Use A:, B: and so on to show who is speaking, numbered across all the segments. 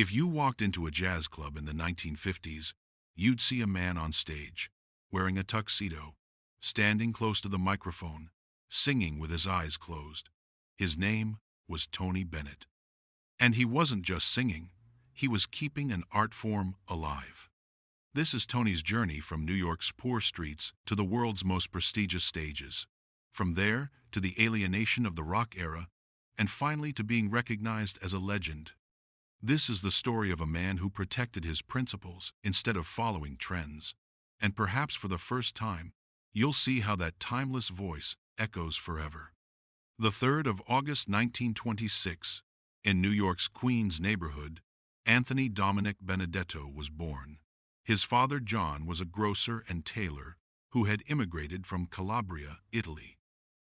A: If you walked into a jazz club in the 1950s, you'd see a man on stage, wearing a tuxedo, standing close to the microphone, singing with his eyes closed. His name was Tony Bennett. And he wasn't just singing, he was keeping an art form alive. This is Tony's journey from New York's poor streets to the world's most prestigious stages. From there to the alienation of the rock era, and finally to being recognized as a legend. This is the story of a man who protected his principles instead of following trends. And perhaps for the first time, you'll see how that timeless voice echoes forever. The 3rd of August 1926, in New York's Queens neighborhood, Anthony Dominick Benedetto was born. His father, John, was a grocer and tailor who had immigrated from Calabria, Italy.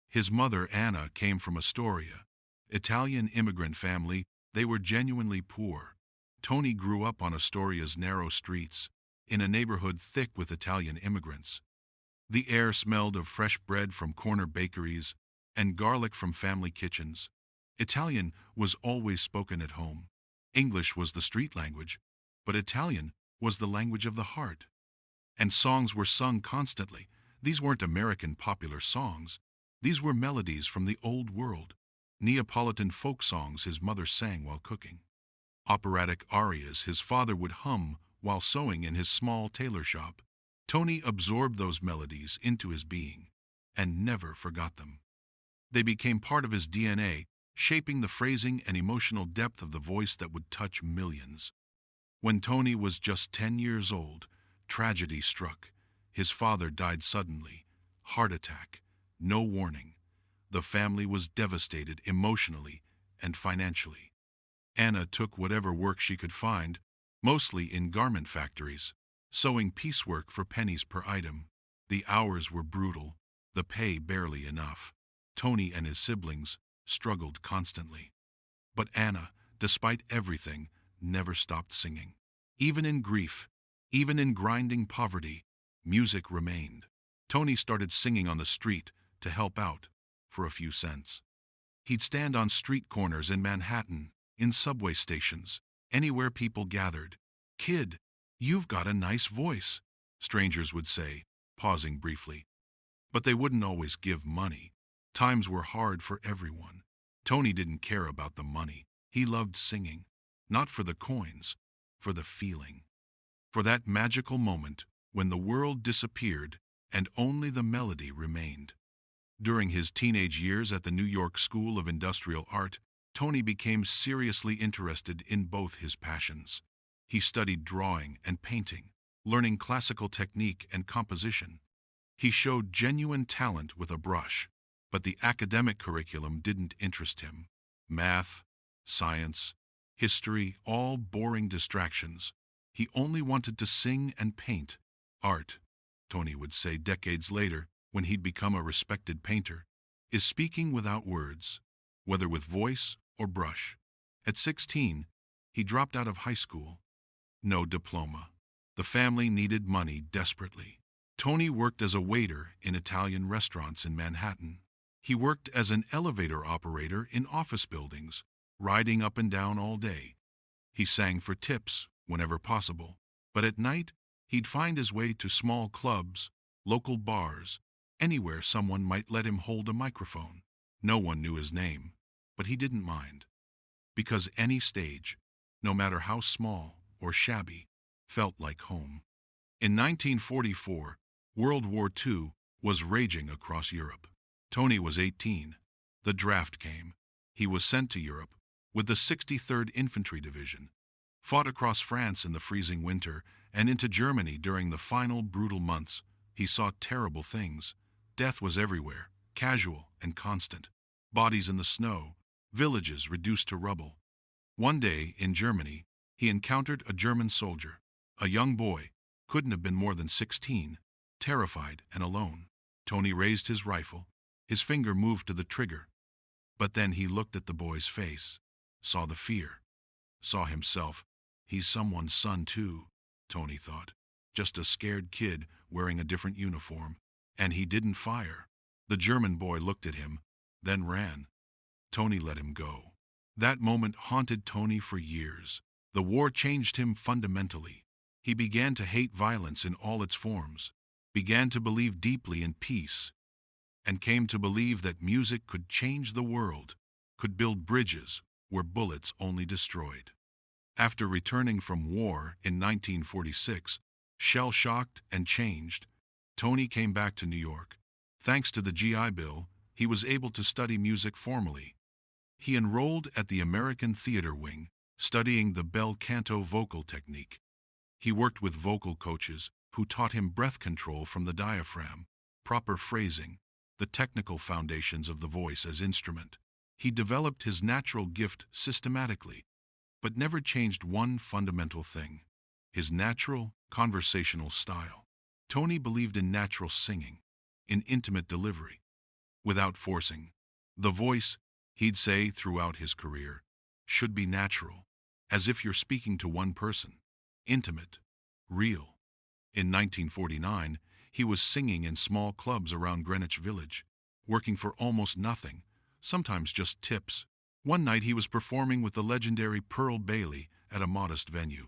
A: His mother, Anna, came from Astoria, Italian immigrant family. They were genuinely poor. Tony grew up on Astoria's narrow streets, in a neighborhood thick with Italian immigrants. The air smelled of fresh bread from corner bakeries and garlic from family kitchens. Italian was always spoken at home. English was the street language, but Italian was the language of the heart. And songs were sung constantly. These weren't American popular songs. These were melodies from the old world. Neapolitan folk songs his mother sang while cooking. Operatic arias his father would hum while sewing in his small tailor shop. Tony absorbed those melodies into his being and never forgot them. They became part of his DNA, shaping the phrasing and emotional depth of the voice that would touch millions. When Tony was just 10 years old, tragedy struck. His father died suddenly. Heart attack. No warning. The family was devastated emotionally and financially. Anna took whatever work she could find, mostly in garment factories, sewing piecework for pennies per item. The hours were brutal, the pay barely enough. Tony and his siblings struggled constantly. But Anna, despite everything, never stopped singing. Even in grief, even in grinding poverty, music remained. Tony started singing on the street to help out for a few cents. He'd stand on street corners in Manhattan, in subway stations, anywhere people gathered. "Kid, you've got a nice voice," strangers would say, pausing briefly. But they wouldn't always give money. Times were hard for everyone. Tony didn't care about the money. He loved singing, not for the coins, for the feeling. For that magical moment when the world disappeared and only the melody remained. During his teenage years at the New York School of Industrial Art, Tony became seriously interested in both his passions. He studied drawing and painting, learning classical technique and composition. He showed genuine talent with a brush, but the academic curriculum didn't interest him. Math, science, history, all boring distractions. He only wanted to sing and paint. Art, Tony would say decades later, when he'd become a respected painter, is speaking without words, whether with voice or brush. At 16, he dropped out of high school. No diploma. The family needed money desperately. Tony worked as a waiter in Italian restaurants in Manhattan. He worked as an elevator operator in office buildings, riding up and down all day. He sang for tips whenever possible, but at night he'd find his way to small clubs, local bars, anywhere someone might let him hold a microphone. No one knew his name, but he didn't mind. Because any stage, no matter how small or shabby, felt like home. In 1944, World War II was raging across Europe. Tony was 18. The draft came. He was sent to Europe with the 63rd Infantry Division, fought across France in the freezing winter and into Germany during the final brutal months. He saw terrible things. Death was everywhere, casual and constant. Bodies in the snow, villages reduced to rubble. One day, in Germany, he encountered a German soldier, a young boy, couldn't have been more than 16, terrified and alone. Tony raised his rifle. His finger moved to the trigger. But then he looked at the boy's face, saw the fear, saw himself. He's someone's son too, Tony thought. Just a scared kid wearing a different uniform. And he didn't fire. The German boy looked at him, then ran. Tony let him go. That moment haunted Tony for years. The war changed him fundamentally. He began to hate violence in all its forms, began to believe deeply in peace, and came to believe that music could change the world, could build bridges where bullets only destroyed. After returning from war in 1946, shell-shocked and changed, Tony came back to New York. Thanks to the GI Bill, he was able to study music formally. He enrolled at the American Theater Wing, studying the bel canto vocal technique. He worked with vocal coaches who taught him breath control from the diaphragm, proper phrasing, the technical foundations of the voice as instrument. He developed his natural gift systematically, but never changed one fundamental thing: his natural, conversational style. Tony believed in natural singing, in intimate delivery, without forcing. The voice, he'd say throughout his career, should be natural, as if you're speaking to one person, intimate, real. In 1949, he was singing in small clubs around Greenwich Village, working for almost nothing, sometimes just tips. One night he was performing with the legendary Pearl Bailey at a modest venue.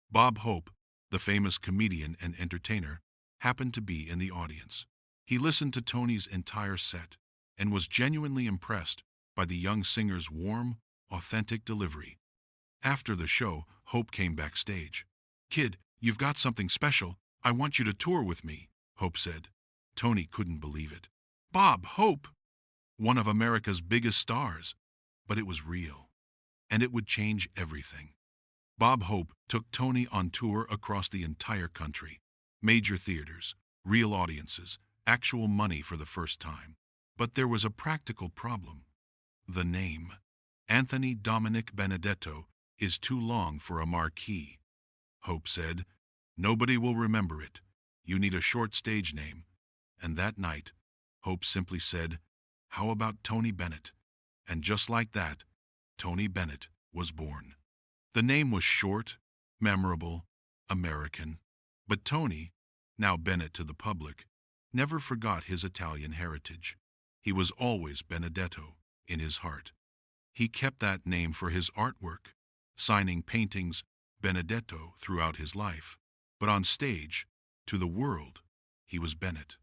A: Bob Hope, the famous comedian and entertainer, happened to be in the audience. He listened to Tony's entire set and was genuinely impressed by the young singer's warm, authentic delivery. After the show, Hope came backstage. "Kid, you've got something special. I want you to tour with me," Hope said. Tony couldn't believe it. Bob Hope! One of America's biggest stars. But it was real. And it would change everything. Bob Hope took Tony on tour across the entire country. Major theaters, real audiences, actual money for the first time. But there was a practical problem. The name, Anthony Dominick Benedetto, is too long for a marquee. Hope said, "Nobody will remember it. You need a short stage name." And that night, Hope simply said, "How about Tony Bennett?" And just like that, Tony Bennett was born. The name was short, memorable, American. But Tony, now Bennett to the public, never forgot his Italian heritage. He was always Benedetto in his heart. He kept that name for his artwork, signing paintings Benedetto throughout his life. But on stage, to the world, he was Bennett.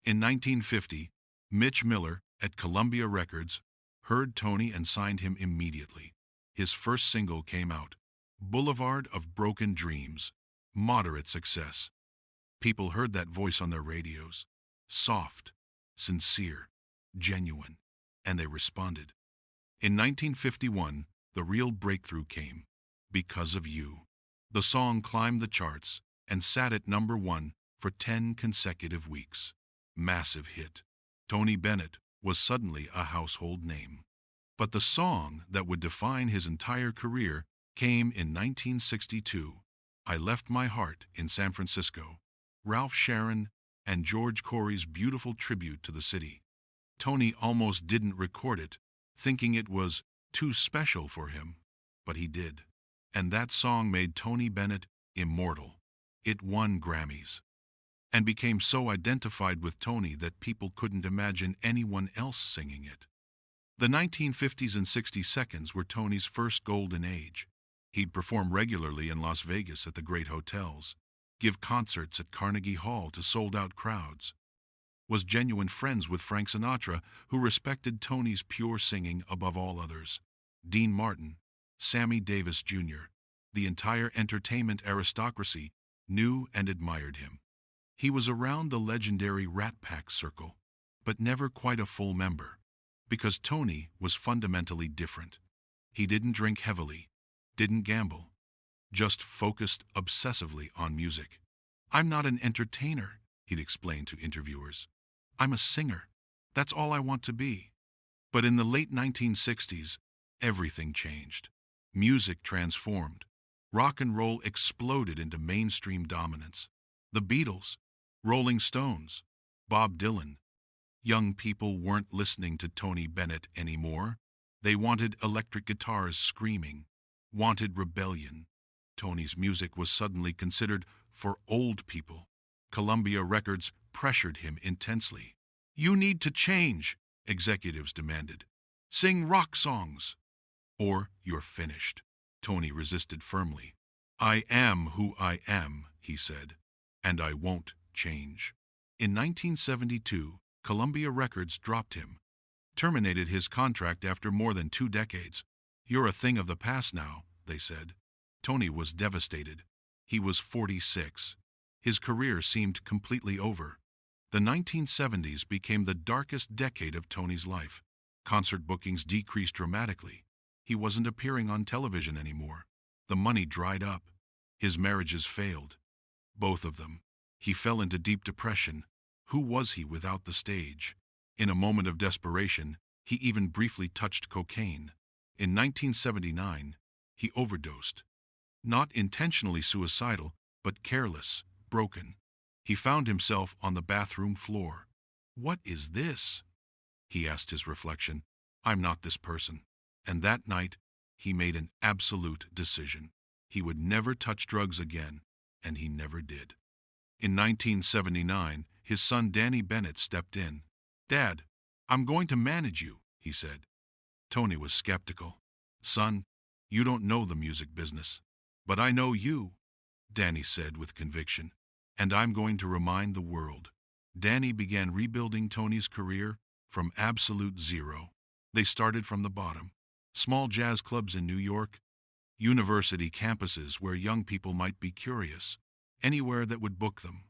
A: In 1950, Mitch Miller at Columbia Records heard Tony and signed him immediately. His first single came out, Boulevard of Broken Dreams, moderate success. People heard that voice on their radios, soft, sincere, genuine, and they responded. In 1951, the real breakthrough came, Because of You. The song climbed the charts and sat at number 1 for 10 consecutive weeks. Massive hit. Tony Bennett was suddenly a household name. But the song that would define his entire career came in 1962, I Left My Heart in San Francisco, Ralph Sharon and George Corey's beautiful tribute to the city. Tony almost didn't record it, thinking it was too special for him, but he did. And that song made Tony Bennett immortal. It won Grammys and became so identified with Tony that people couldn't imagine anyone else singing it. The 1950s and 60s were Tony's first golden age. He'd perform regularly in Las Vegas at the great hotels, give concerts at Carnegie Hall to sold-out crowds, was genuine friends with Frank Sinatra, who respected Tony's pure singing above all others. Dean Martin, Sammy Davis Jr., the entire entertainment aristocracy knew and admired him. He was around the legendary Rat Pack circle, but never quite a full member, because Tony was fundamentally different. He didn't drink heavily, didn't gamble, just focused obsessively on music. "I'm not an entertainer," he'd explain to interviewers. "I'm a singer. That's all I want to be." But in the late 1960s, everything changed. Music transformed. Rock and roll exploded into mainstream dominance. The Beatles, Rolling Stones, Bob Dylan. Young people weren't listening to Tony Bennett anymore. They wanted electric guitars screaming, wanted rebellion. Tony's music was suddenly considered for old people. Columbia Records pressured him intensely. "You need to change," executives demanded. "Sing rock songs, or you're finished." Tony resisted firmly. "I am who I am," he said, "and I won't change." In 1972, Columbia Records dropped him, terminated his contract after more than 2 decades. "You're a thing of the past now," they said. Tony was devastated. He was 46. His career seemed completely over. The 1970s became the darkest decade of Tony's life. Concert bookings decreased dramatically. He wasn't appearing on television anymore. The money dried up. His marriages failed. Both of them. He fell into deep depression. Who was he without the stage? In a moment of desperation, he even briefly touched cocaine. In 1979, he overdosed. Not intentionally suicidal, but careless, broken. He found himself on the bathroom floor. "What is this?" he asked his reflection. "I'm not this person." And that night, he made an absolute decision. He would never touch drugs again, and he never did. In 1979, his son Danny Bennett stepped in. "Dad, I'm going to manage you," he said. Tony was skeptical. "Son, you don't know the music business. But I know you," Danny said with conviction. "And I'm going to remind the world." Danny began rebuilding Tony's career from absolute zero. They started from the bottom. Small jazz clubs in New York, university campuses where young people might be curious, anywhere that would book them.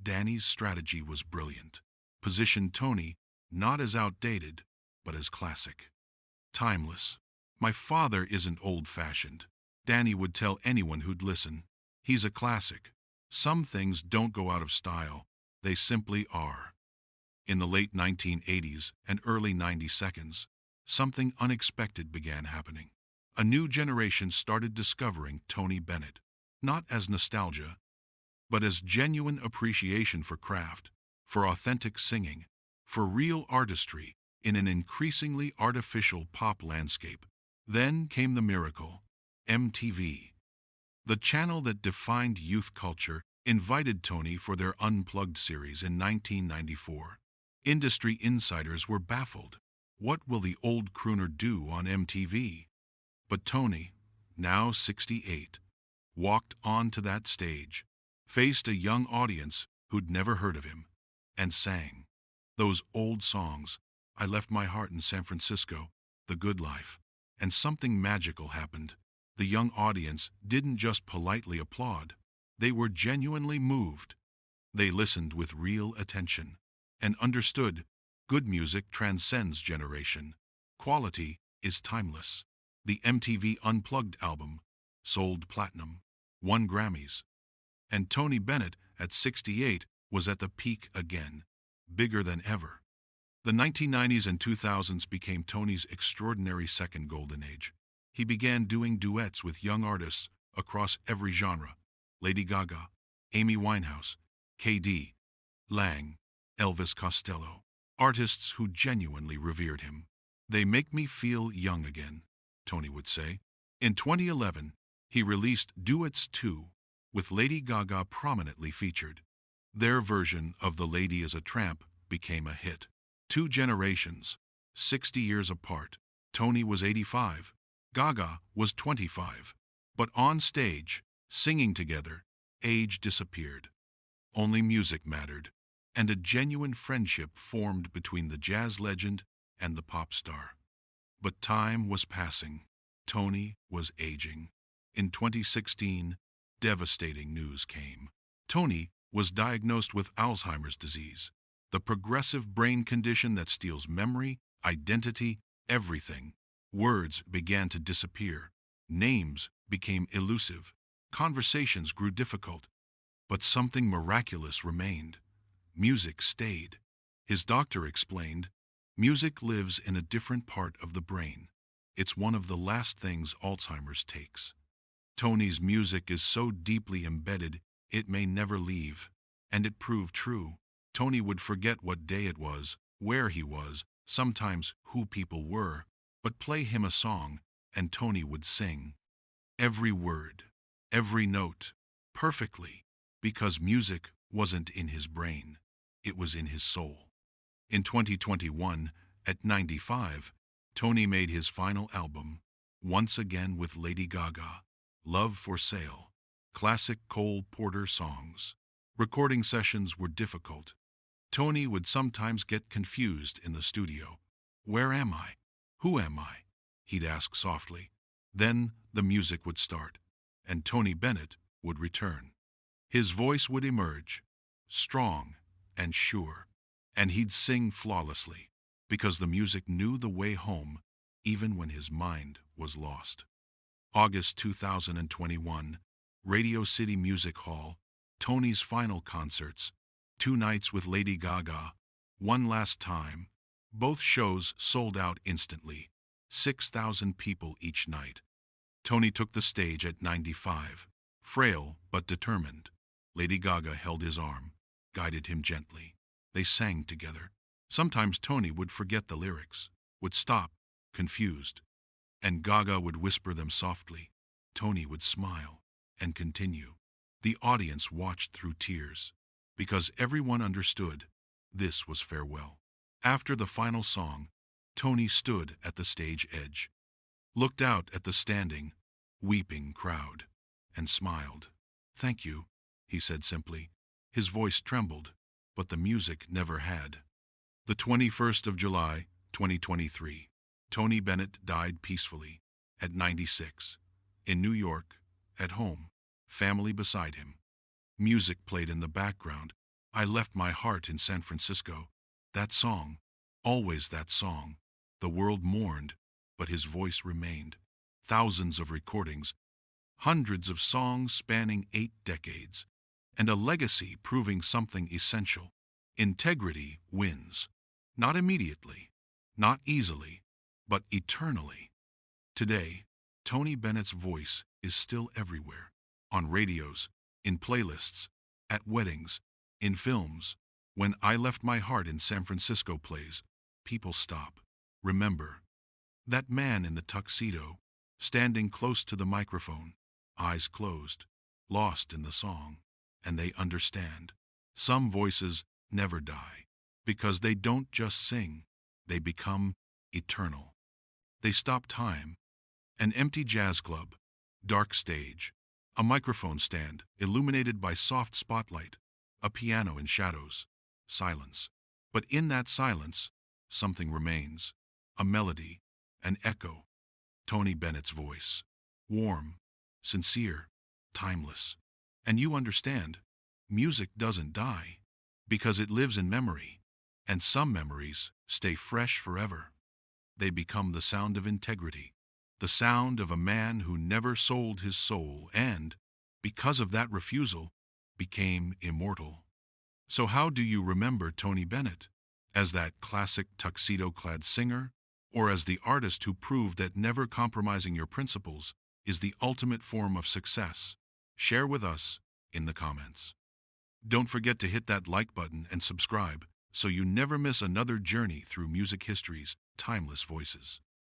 A: Danny's strategy was brilliant. Positioned Tony not as outdated, but as classic. Timeless. "My father isn't old-fashioned," Danny would tell anyone who'd listen. "He's a classic. Some things don't go out of style. They simply are." In the late 1980s and early 92nds, something unexpected began happening. A new generation started discovering Tony Bennett, not as nostalgia, but as genuine appreciation for craft, for authentic singing, for real artistry in an increasingly artificial pop landscape. Then came the miracle, MTV. The channel that defined youth culture invited Tony for their Unplugged series in 1994. Industry insiders were baffled. What will the old crooner do on MTV? But Tony, now 68, walked onto that stage, faced a young audience who'd never heard of him, and sang those old songs, "I Left My Heart in San Francisco," "The Good Life." And something magical happened. The young audience didn't just politely applaud. They were genuinely moved. They listened with real attention and understood good music transcends generation. Quality is timeless. The MTV Unplugged album sold platinum, won Grammys. And Tony Bennett, at 68, was at the peak again, bigger than ever. The 1990s and 2000s became Tony's extraordinary second golden age. He began doing duets with young artists across every genre: Lady Gaga, Amy Winehouse, K.D. Lang, Elvis Costello, artists who genuinely revered him. "They make me feel young again," Tony would say. In 2011, he released Duets 2, with Lady Gaga prominently featured. Their version of The Lady is a Tramp became a hit. 2 generations, 60 years apart. Tony was 85, Gaga was 25. But on stage, singing together, age disappeared. Only music mattered, and a genuine friendship formed between the jazz legend and the pop star. But time was passing. Tony was aging. In 2016, devastating news came. Tony was diagnosed with Alzheimer's disease, the progressive brain condition that steals memory, identity, everything. Words began to disappear. Names became elusive. Conversations grew difficult. But something miraculous remained. Music stayed. His doctor explained, "Music lives in a different part of the brain. It's one of the last things Alzheimer's takes." Tony's music is so deeply embedded, it may never leave. And it proved true. Tony would forget what day it was, where he was, sometimes who people were, but play him a song, and Tony would sing. Every word, every note, perfectly, because music wasn't in his brain, it was in his soul. In 2021, at 95, Tony made his final album, once again with Lady Gaga, Love for Sale, classic Cole Porter songs. Recording sessions were difficult. Tony would sometimes get confused in the studio. Where am I? Who am I? He'd ask softly. Then the music would start, and Tony Bennett would return. His voice would emerge, strong and sure, and he'd sing flawlessly, because the music knew the way home, even when his mind was lost. August 2021, Radio City Music Hall, Tony's final concerts, 2 nights with Lady Gaga, One Last Time. Both shows sold out instantly, 6,000 people each night. Tony took the stage at 95, frail but determined. Lady Gaga held his arm, guided him gently. They sang together. Sometimes Tony would forget the lyrics, would stop, confused, and Gaga would whisper them softly. Tony would smile and continue. The audience watched through tears, because everyone understood this was farewell. After the final song, Tony stood at the stage edge, looked out at the standing, weeping crowd, and smiled. "Thank you," he said simply. His voice trembled, but the music never had. The 21st of July, 2023, Tony Bennett died peacefully at 96, in New York, at home, family beside him. Music played in the background. I left my heart in San Francisco. That song, always that song. The world mourned, but his voice remained. Thousands of recordings, hundreds of songs spanning 8 decades, and a legacy proving something essential. Integrity wins. Not immediately, not easily, but eternally. Today, Tony Bennett's voice is still everywhere. On radios, in playlists, at weddings, in films. When I Left My Heart in San Francisco plays, people stop. Remember. That man in the tuxedo, standing close to the microphone, eyes closed, lost in the song. And they understand. Some voices never die, because they don't just sing, they become eternal. They stop time. An empty jazz club, dark stage, a microphone stand illuminated by soft spotlight, a piano in shadows, silence. But in that silence, something remains, a melody, an echo. Tony Bennett's voice, warm, sincere, timeless. And you understand, music doesn't die, because it lives in memory, and some memories stay fresh forever. They become the sound of integrity, the sound of a man who never sold his soul and, because of that refusal, became immortal. So how do you remember Tony Bennett? As that classic tuxedo-clad singer, or as the artist who proved that never compromising your principles is the ultimate form of success? Share with us in the comments. Don't forget to hit that like button and subscribe so you never miss another journey through music history's timeless voices.